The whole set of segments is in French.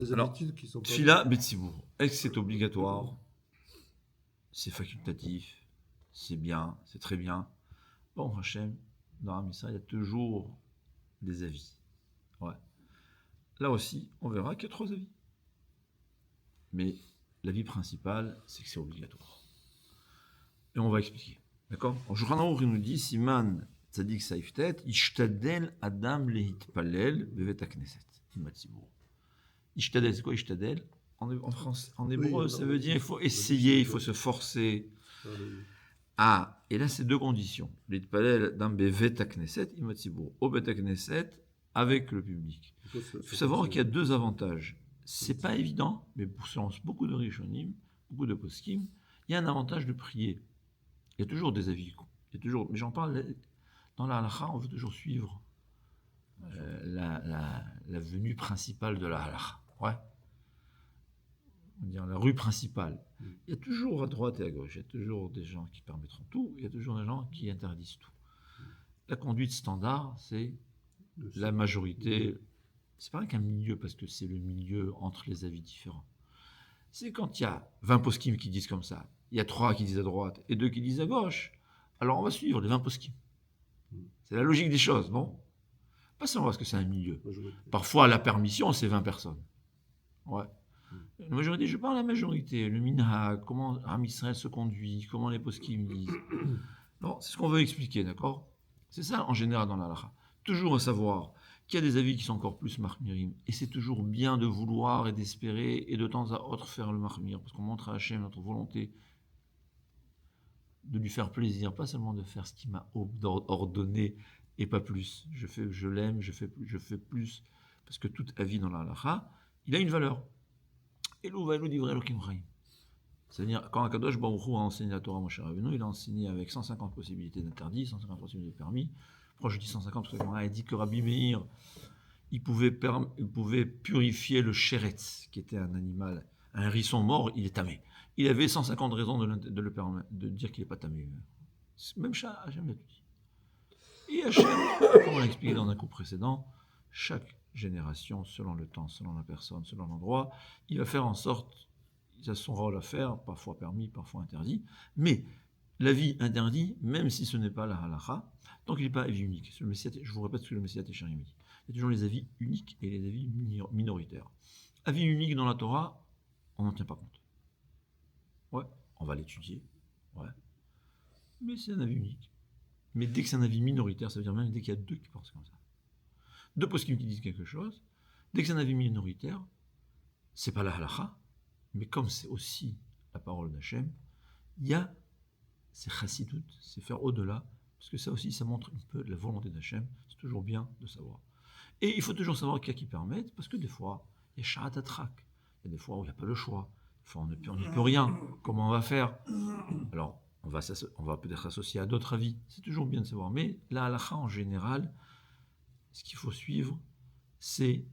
Des Alors, habitudes qui sont pas... Tfila Betsibour, est-ce que c'est obligatoire? C'est facultatif, c'est bien, c'est très bien. Bon, Hachem, dans Ramissa, il y a toujours des avis. Ouais. Là aussi, on verra qu'il y a 3 avis. Mais l'avis principal, c'est que c'est obligatoire. Et on va expliquer. D'accord? En Shulchan Aruch, il nous dit Siman Tzadik Saiftet, Ishtadel Adam Lehitpalel Bevet HaKnesset. Ishtadel, c'est quoi Ishtadel? En hébreu, ça veut dire il faut essayer, il faut se forcer. Ah, et là, c'est 2 conditions. L'Itpalel Adam Bevet HaKnesset, Imatzibur. Au Bet HaKnesset, avec le public. Il faut savoir qu'il y a 2 avantages. C'est pas évident, mais pour beaucoup de Rishonim, beaucoup de Poskim, il y a un avantage de prier. Il y a toujours des avis. Il y a toujours, mais j'en parle dans la halakha, on veut toujours suivre la venue principale de la halakha. Ouais. On va dire la rue principale. Il y a toujours à droite et à gauche, il y a toujours des gens qui permettront tout, il y a toujours des gens qui interdisent tout. La conduite standard, c'est la majorité. C'est pas qu'un milieu, parce que c'est le milieu entre les avis différents. C'est quand il y a 20 poskim qui disent comme ça, il y a 3 qui disent à droite et 2 qui disent à gauche, alors on va suivre les 20 poskim. C'est la logique des choses, non? Pas seulement parce que c'est un milieu. Parfois, la permission, c'est 20 personnes. Ouais. La majorité, je parle de la majorité, le minhag, comment Am Israël se conduit, comment les poskim disent. Non, c'est ce qu'on veut expliquer, d'accord? C'est ça, en général, dans la halakha. Toujours à savoir qu'il y a des avis qui sont encore plus marmirim, et c'est toujours bien de vouloir et d'espérer, et de temps à autre faire le marmir, parce qu'on montre à Hachem notre volonté de lui faire plaisir, pas seulement de faire ce qu'il m'a ordonné, et pas plus. Je l'aime, je fais plus, parce que tout avis dans la halakha, il a une valeur. Elou va elou divrei Elokim chaim. C'est-à-dire, quand Akadosh Baruch Hu a enseigné la Torah à Moshe Rabbeinu, il a enseigné avec 150 possibilités d'interdits, 150 possibilités de permis. Pourquoi je dis 150? Parce qu'il a dit que Rabbi Meir, il pouvait purifier le sheretz, qui était un animal, un hérisson mort, il est tamé. Il avait 150 raisons de le permettre, de dire qu'il n'est pas tamé. Même Hachem l'a tout dit. Et Hachem, comme on l'a expliqué dans un cours précédent, chaque génération, selon le temps, selon la personne, selon l'endroit, il va faire en sorte, il a son rôle à faire, parfois permis, parfois interdit, mais la vie interdit, même si ce n'est pas la halakha, tant qu'il n'est pas avis unique. Je vous répète ce que le Messiah Técharim dit. Il y a toujours les avis uniques et les avis minoritaires. Avis unique dans la Torah, on n'en tient pas compte. Ouais, on va l'étudier, ouais, mais c'est un avis unique. Mais dès que c'est un avis minoritaire, ça veut dire même dès qu'il y a 2 qui pensent comme ça. 2 poskim qui disent quelque chose, dès que c'est un avis minoritaire, c'est pas la halakha, mais comme c'est aussi la parole d'Hachem, il y a c'est chassidut, c'est faire au-delà, parce que ça aussi, ça montre un peu la volonté d'Hachem, c'est toujours bien de savoir. Et il faut toujours savoir qu'il y a qui permettent, parce que des fois, il y a sharat atrak, il y a des fois où il n'y a pas le choix, des fois on n'y peut rien, comment on va faire? Alors, on va peut-être s'associer à d'autres avis, c'est toujours bien de savoir, mais la halakha en général, ce qu'il faut suivre, c'est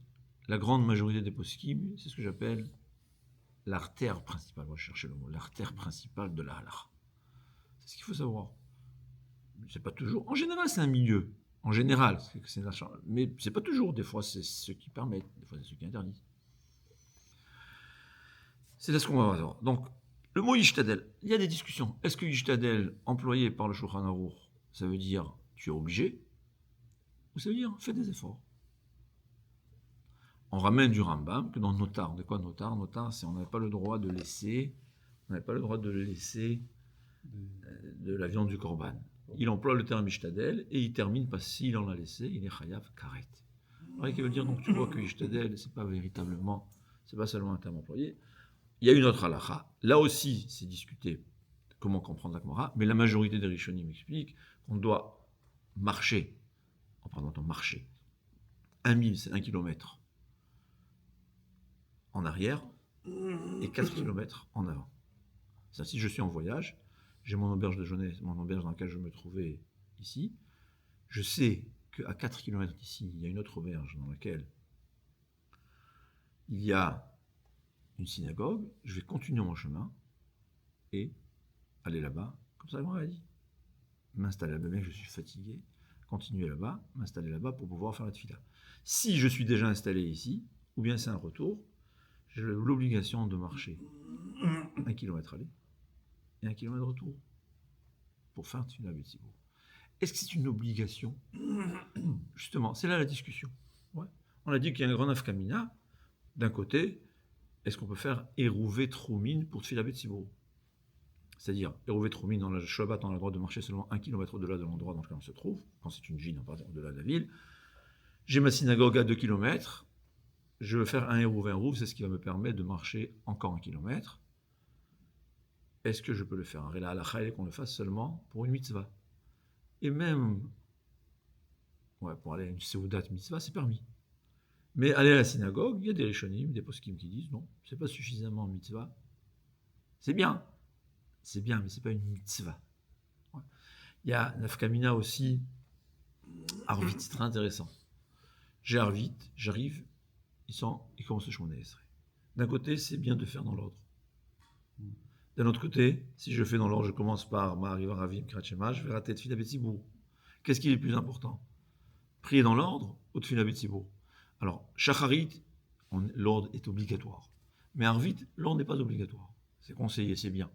la grande majorité des poskim, c'est ce que j'appelle l'artère principale, on va chercher le mot, l'artère principale de la halakha. C'est ce qu'il faut savoir. C'est pas toujours. En général, c'est un milieu. En général, mais c'est pas toujours. Des fois, c'est ceux qui permettent, des fois, c'est ceux qui interdisent. C'est là ce qu'on va voir. Donc, le mot Yishtadel, il y a des discussions. Est-ce que Yishtadel, employé par le Shulchan Aruch, ça veut dire tu es obligé, ou ça veut dire fais des efforts? On ramène du Rambam que dans Notar. De quoi Notar? Notar, c'est on n'avait pas le droit de laisser, de la viande du korban. Il emploie le terme Ishtadel et il termine par s'il en a laissé, il est chayav karet. Alors, qui veut dire, donc tu vois que Ishtadel, c'est pas seulement un terme employé. Il y a une autre halakha. Là aussi, c'est discuté comment comprendre la Gemara, mais la majorité des Rishonim expliquent qu'on doit marcher, en prenant ton marcher. 1 mille, c'est 1 kilomètre en arrière et 4 kilomètres en avant. C'est-à-dire, si je suis en voyage, j'ai mon auberge de jeunesse, mon auberge dans laquelle je me trouvais ici, je sais qu'à 4 km d'ici, il y a une autre auberge dans laquelle il y a une synagogue, je vais continuer mon chemin et aller là-bas, comme ça, on m'a dit. M'installer là-bas, bien que je suis fatigué, continuer là-bas, m'installer là-bas pour pouvoir faire la tefila. Si je suis déjà installé ici, ou bien c'est un retour, j'ai l'obligation de marcher 1 kilomètre aller et 1 kilomètre retour pour faire Tfila Betsibour. Est-ce que c'est une obligation? Justement, c'est là la discussion. Ouais. On a dit qu'il y a un grand nafkamina. D'un côté, est-ce qu'on peut faire Erouvé Troumine pour Tfila Betsibour? C'est-à-dire, Erouvé Troumine, dans la Shabbat, on a le droit de marcher seulement 1 kilomètre au-delà de l'endroit dans lequel on se trouve, quand c'est une ville, au-delà de la ville. J'ai ma synagogue à 2 kilomètres. Je veux faire un Erouvé, c'est ce qui va me permettre de marcher encore 1 kilomètre. Est-ce que je peux le faire? Et la halakha est qu'on le fasse seulement pour une mitzvah. Et même, pour aller à une seudat mitzvah, c'est permis. Mais aller à la synagogue, il y a des rishonim, des poskim qui disent non, c'est pas suffisamment mitzvah. C'est bien, mais c'est pas une mitzvah. Ouais. Il y a nafkamina aussi, Arvit, c'est très intéressant. J'ai Arvit, j'arrive, il commence le Shemona Esrei. D'un côté, c'est bien de faire dans l'ordre. D'un autre côté, si je fais dans l'ordre, je commence par Ma'ariv Aravim Kirat Shema, je vais rater Tfila Betsibour. Qu'est-ce qui est le plus important? Prier dans l'ordre ou Tfila Betsibour? Alors, Shacharit, l'ordre est obligatoire. Mais Arvit, l'ordre n'est pas obligatoire. C'est conseillé, c'est bien.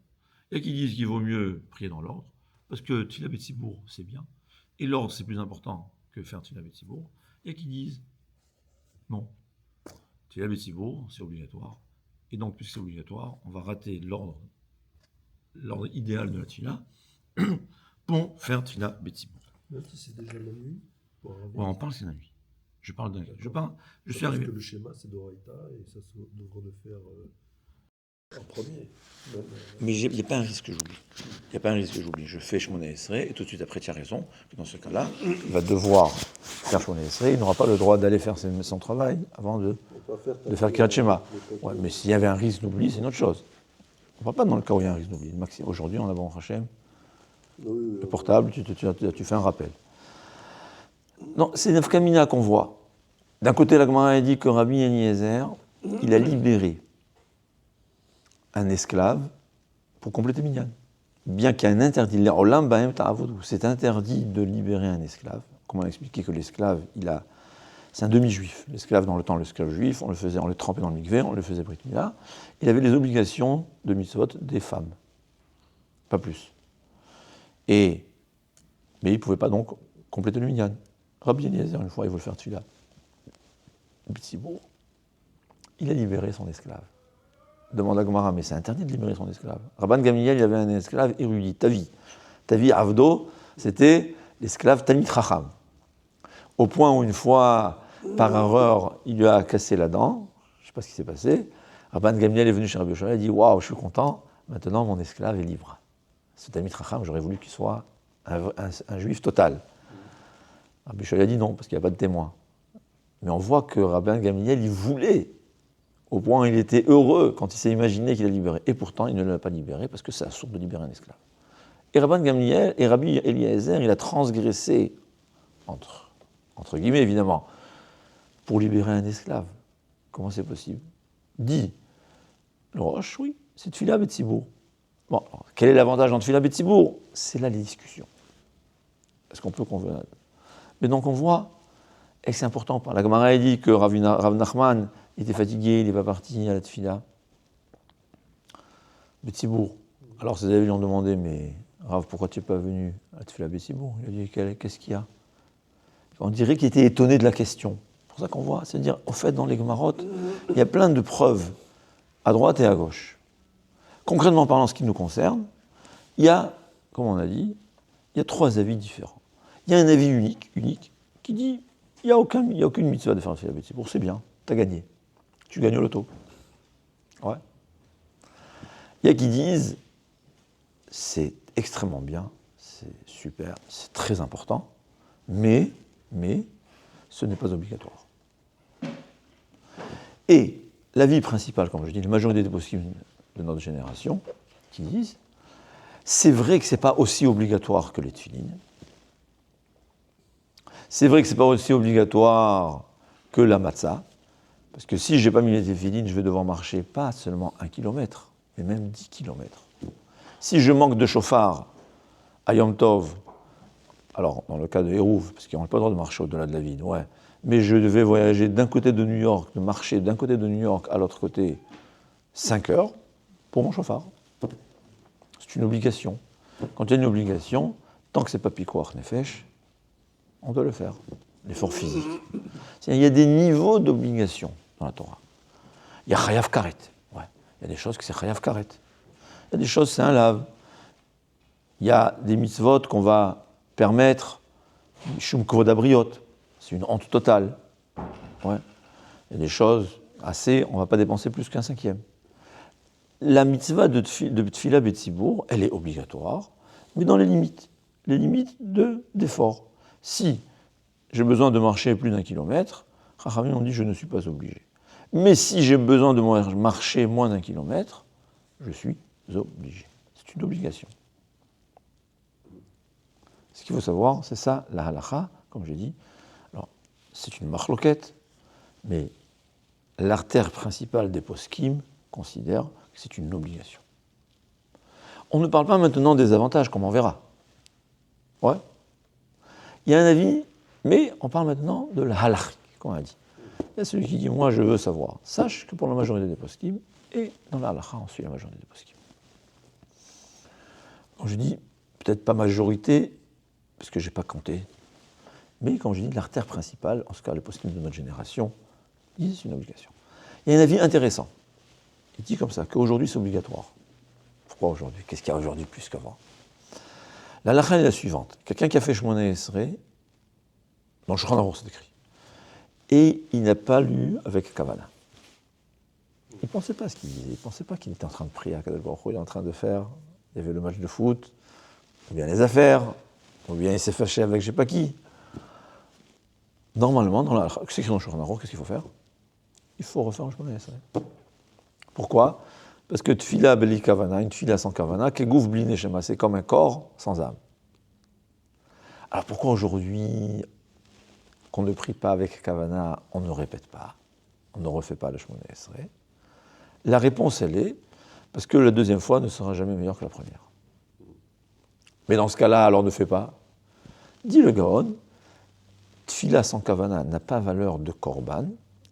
Il y a qui disent qu'il vaut mieux prier dans l'ordre, parce que Tfila Betsibour, c'est bien. Et l'ordre, c'est plus important que faire Tfila Betsibour. Il y a qui disent non. Tfila Betsibour, c'est obligatoire. Et donc, puisque c'est obligatoire, on va rater l'ordre idéal de la Tfila pour faire Tfila Betsibour. Même si c'est déjà la nuit. On parle c'est la nuit. Je suis arrivé. Parce que le schéma c'est d'Oraïta et ça se devrait le faire en premier. Mais il n'y a pas un risque que j'oublie. Je fais Shemona Esrei et tout de suite après tu as raison que dans ce cas-là, il va devoir faire Shemona Esrei, il n'aura pas le droit d'aller faire son travail avant de faire Kirat Shema. Ouais, mais s'il y avait un risque d'oubli, c'est une autre chose. On ne parle pas dans le cas où il y a un risque d'oubli. Aujourd'hui, on a bon Hachem, le portable, tu fais un rappel. Non, c'est Nafkamina qu'on voit. D'un côté, la Gemara a dit que Rabbi Eliezer, il a libéré un esclave pour compléter Minyan. Bien qu'il y ait un interdit, c'est interdit de libérer un esclave. Comment on a expliqué que l'esclave, c'est un demi-juif. L'esclave, dans le temps, l'esclave juif, on le trempait dans le mikvé, on le faisait brit mila. Il avait les obligations de mitzvot des femmes. Pas plus. Mais il ne pouvait pas donc compléter le minyan. Rabbi Eliezer, une fois, il veut le faire tfila. Betsibour, il a libéré son esclave. Demande à Gemara, mais c'est interdit de libérer son esclave. Rabban Gamliel, il avait un esclave érudit, Tavi Avdo, c'était l'esclave Talmid Chacham. Au point où une fois, par erreur, il lui a cassé la dent, je ne sais pas ce qui s'est passé, Rabban Gamliel est venu chez Rabbi Yochanan, il a dit « Waouh, je suis content, maintenant mon esclave est libre. » Ce Talmid Chacham, j'aurais voulu qu'il soit un juif total. Rabbi Yochanan a dit non, parce qu'il n'y a pas de témoin. Mais on voit que Rabban Gamliel, il voulait, au point où il était heureux quand il s'est imaginé qu'il a libéré. Et pourtant, il ne l'a pas libéré, parce que c'est absurde de libérer un esclave. Et Rabban Gamliel, et Rabbi Eliezer, il a transgressé, entre guillemets évidemment, pour libérer un esclave. Comment c'est possible? Dit le Roche, oui, c'est Tfila Betsibour. Bon, alors, quel est l'avantage dans Tfila Betsibour? C'est là les discussions. Est-ce qu'on peut convenir? Mais donc on voit, et c'est important, la Gemara a dit que Rav Nachman était fatigué, il n'est pas parti à la Tfila. Betsibour. Alors ses amis lui ont demandé, mais Rav, pourquoi tu n'es pas venu à la Tfila Betsibour? Il a dit, qu'est-ce qu'il y a? On dirait qu'il était étonné de la question. C'est pour ça qu'on voit, c'est-à-dire, au fait, dans les Gemarot, il y a plein de preuves, à droite et à gauche. Concrètement parlant, ce qui nous concerne, il y a, comme on a dit, il y a 3 avis différents. Il y a un avis unique, qui dit, il n'y a aucune mitzvah de faire la Betsibour, c'est bien, tu as gagné. Tu gagnes au loto. Ouais. Il y a qui disent, c'est extrêmement bien, c'est super, c'est très important, mais ce n'est pas obligatoire. Et l'avis principal, comme je dis, la majorité des possibles de notre génération, qui disent, c'est vrai que ce n'est pas aussi obligatoire que les tefilines, c'est vrai que ce n'est pas aussi obligatoire que la matzah, parce que si je n'ai pas mis les tefilines, je vais devoir marcher pas seulement 1 kilomètre, mais même 10 kilomètres. Si je manque de chauffard à Yom Tov, alors dans le cas de Hérouv, parce qu'ils n'ont pas le droit de marcher au-delà de la ville, ouais, mais je devais voyager d'un côté de New York, de marcher d'un côté de New York à l'autre côté 5 heures pour mon chauffard. C'est une obligation. Quand il y a une obligation, tant que ce n'est pas pikuach nefesh, on doit le faire. L'effort physique. Il y a des niveaux d'obligation dans la Torah. Il y a chayav karet. Ouais. Il y a des choses que c'est chayav karet. Il y a des choses, c'est un lave. Il y a des mitzvot qu'on va permettre, shum kovod abriot, c'est une honte totale. Ouais. Il y a des choses assez, on ne va pas dépenser plus qu'un cinquième. La mitzvah de tfila betzibour, elle est obligatoire, mais dans les limites d'effort. Si j'ai besoin de marcher plus d'1 kilomètre, Chachamim ont dit je ne suis pas obligé. Mais si j'ai besoin de marcher moins d'1 kilomètre, je suis obligé. C'est une obligation. Ce qu'il faut savoir, c'est ça, la halacha, comme j'ai dit. Alors, c'est une marloquette, mais l'artère principale des poskim considère que c'est une obligation. On ne parle pas maintenant des avantages, comme on verra. Ouais. Il y a un avis, mais on parle maintenant de la halakhique, comme on a dit. Il y a celui qui dit, moi je veux savoir. Sache que pour la majorité des poskim, et dans la halakha, on suit la majorité des poskim. Quand je dis, peut-être pas majorité, parce que je n'ai pas compté, mais quand je dis l'artère principale, en ce cas les poskim de notre génération, disent c'est une obligation. Il y a un avis intéressant. Il dit comme ça, qu'aujourd'hui c'est obligatoire. Pourquoi aujourd'hui? Qu'est-ce qu'il y a aujourd'hui plus qu'avant? La halakha est la suivante. Quelqu'un qui a fait Shmona Esrei, dans le Shulchan Aruch c'est écrit, et il n'a pas lu avec Kavana. Il ne pensait pas ce qu'il disait, il ne pensait pas qu'il était en train de prier à Kadosh Baruch Hu, il est en train de faire, il y avait le match de foot, ou bien les affaires, ou bien il s'est fâché avec je ne sais pas qui. Normalement, dans la halakha, c'est écrit dans le Shulchan Aruch, qu'est-ce qu'il faut faire? Il faut refaire un Shmona Esrei. Pourquoi? Parce que tfila beli kavana, une tfila sans kavana, kegouf bli neshama, c'est comme un corps sans âme. Alors pourquoi aujourd'hui, qu'on ne prie pas avec kavana, on ne répète pas, on ne refait pas le Shmona Esrei? La réponse, elle est, parce que la deuxième fois ne sera jamais meilleure que la première. Mais dans ce cas-là, alors ne fais pas. Dit le Gaon, tfila sans kavana n'a pas valeur de korban,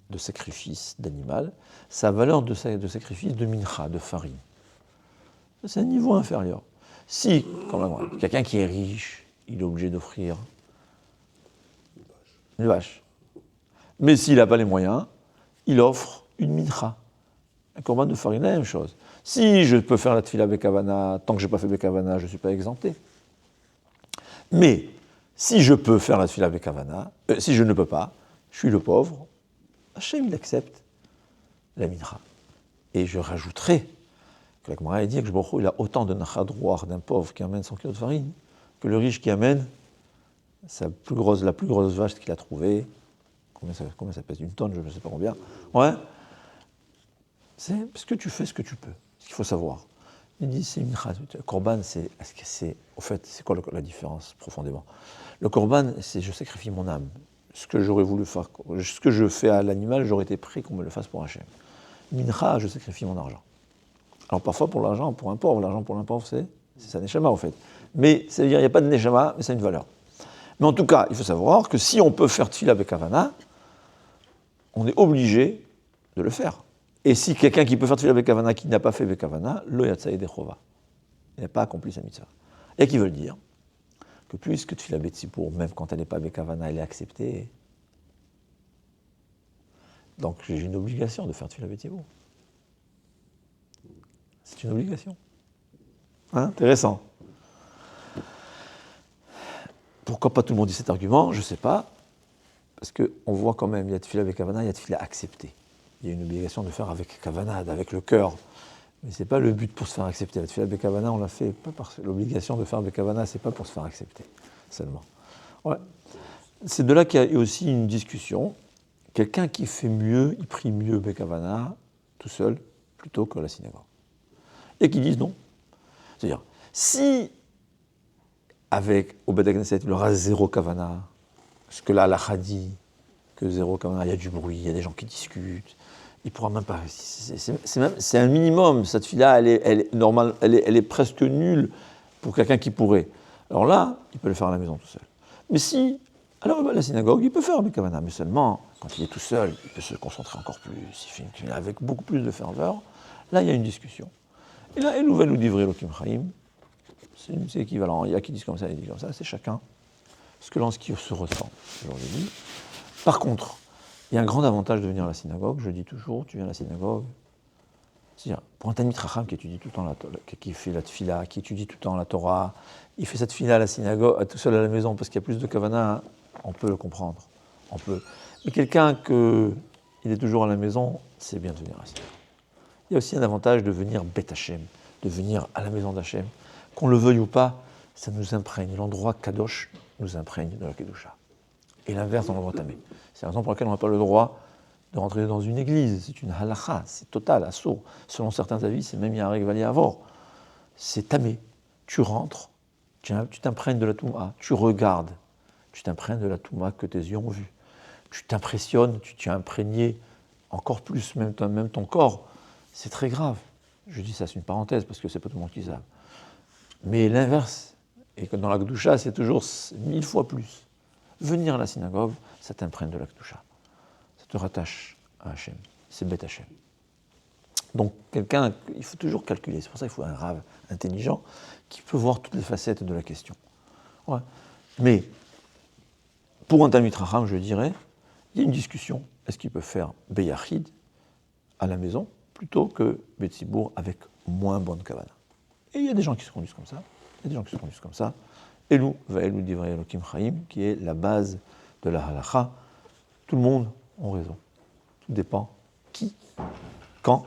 de sacrifice d'animal, ça a valeur de sacrifice de mincha, de farine. C'est un niveau inférieur. Si, comme quelqu'un qui est riche, il est obligé d'offrir une vache. Mais s'il n'a pas les moyens, il offre une mincha. Un korban de farine, la même chose. Si je peux faire la tfila bekavana, tant que je n'ai pas fait bekavana, je ne suis pas exempté. Mais si je peux faire la tfila bekavana, si je ne peux pas, je suis le pauvre, Hachem, il accepte la mincha. Et je rajouterai que la Gemara dit que Baruch Hu, il a autant de nachadroir d'un pauvre qui amène 100 kilos de farine que le riche qui amène la plus grosse vache qu'il a trouvée. Combien ça pèse? Une tonne, je ne sais pas combien. Ouais. C'est parce que tu fais ce que tu peux. Ce qu'il faut savoir. Il dit c'est mincha. Le korban, au fait, c'est quoi la différence profondément? Le korban, c'est je sacrifie mon âme. Ce que j'aurais voulu faire, ce que je fais à l'animal, j'aurais été prêt qu'on me le fasse pour Hachem. Mincha, je sacrifie mon argent. Alors parfois pour l'argent, pour un pauvre, l'argent pour un pauvre, c'est sa neshama en fait. Mais ça veut dire il n'y a pas de neshama, mais ça a une valeur. Mais en tout cas, il faut savoir que si on peut faire tfila bekavana, on est obligé de le faire. Et si quelqu'un qui peut faire tfila bekavana qui n'a pas fait bekavana, lo yatsa yedechova. Il n'a pas accompli sa mitzvah. Et qui veut dire que puisque tfila betzipour, même quand elle n'est pas bekavana, elle est acceptée, donc j'ai une obligation de faire tfila betzipour. C'est une obligation. Hein? Intéressant. Pourquoi pas tout le monde dit cet argument? Je ne sais pas. Parce qu'on voit quand même, il y a tfila bekavana, il y a tfila acceptée. Il y a une obligation de faire avec kavanah, avec le cœur. Mais ce n'est pas le but pour se faire accepter. La tfila bekavana, on l'a fait pas parce que l'obligation de faire bekavana, ce n'est pas pour se faire accepter seulement. Ouais. C'est de là qu'il y a aussi une discussion. Quelqu'un qui fait mieux, il prie mieux bekavana tout seul, plutôt que la synagogue. Et qui disent non. C'est-à-dire, si avec au Beth Knesset, il aura zéro kavana, ce que là, la dit que zéro kavana, il y a du bruit, il y a des gens qui discutent, il ne pourra même pas. C'est un minimum. Cette fille-là, elle est normale, elle est presque nulle pour quelqu'un qui pourrait. Alors là, il peut le faire à la maison tout seul. Mais si Alors, il va à la synagogue, il peut faire Bekavana, mais seulement, quand il est tout seul, il peut se concentrer encore plus, il fait une tefila avec beaucoup plus de ferveur. Là, il y a une discussion. Et là, Elouvel ou Divrei Elokim Chaim, c'est équivalent. Il y a qui disent comme ça, il dit comme ça, c'est chacun ce que l'on se ressent, je vous l'ai dit. Par contre, il y a un grand avantage de venir à la synagogue, je dis toujours, tu viens à la synagogue, c'est-à-dire, pour un Talmid Chacham qui étudie tout le temps qui fait la tefila, qui étudie tout le temps la Torah, il fait cette tefila à la synagogue, tout seul à la maison, parce qu'il y a plus de kavana, on peut le comprendre. On peut. Mais quelqu'un il est toujours à la maison, c'est bien de venir à la synagogue. Il y a aussi un avantage de venir Bet Hashem, de venir à la maison d'Hachem. Qu'on le veuille ou pas, ça nous imprègne. L'endroit Kadosh nous imprègne de la Kedusha. Et l'inverse dans l'endroit Tamé. C'est la raison pour laquelle on n'a pas le droit de rentrer dans une église. C'est une halacha, c'est total, assour. Selon certains avis, c'est même Yarek Vali Avor. C'est Tamé. Tu rentres, tu t'imprègnes de la Touma, tu regardes, tu t'imprègnes de la Touma que tes yeux ont vue. Tu t'impressionnes, tu t'es imprégné encore plus, même ton corps. C'est très grave. Je dis ça, c'est une parenthèse, parce que c'est pas tout le monde qui savent. Mais l'inverse, et que dans la Kedusha, c'est toujours 1000 fois plus. Venir à la synagogue, ça t'imprègne de la Kedusha. Ça te rattache à Hachem. C'est Bet Hachem. Donc, quelqu'un, il faut toujours calculer. C'est pour ça qu'il faut un rave intelligent qui peut voir toutes les facettes de la question. Ouais. Mais, pour un Talmid Chacham, je dirais, il y a une discussion. Est-ce qu'il peut faire Beyachid à la maison plutôt que Betzibour avec moins bonne kavana? Et il y a des gens qui se conduisent comme ça. Il y a des gens qui se conduisent comme ça. Elou Va'elou Divrei Elokim Chaim, qui est la base de la halacha. Tout le monde a raison. Tout dépend qui, quand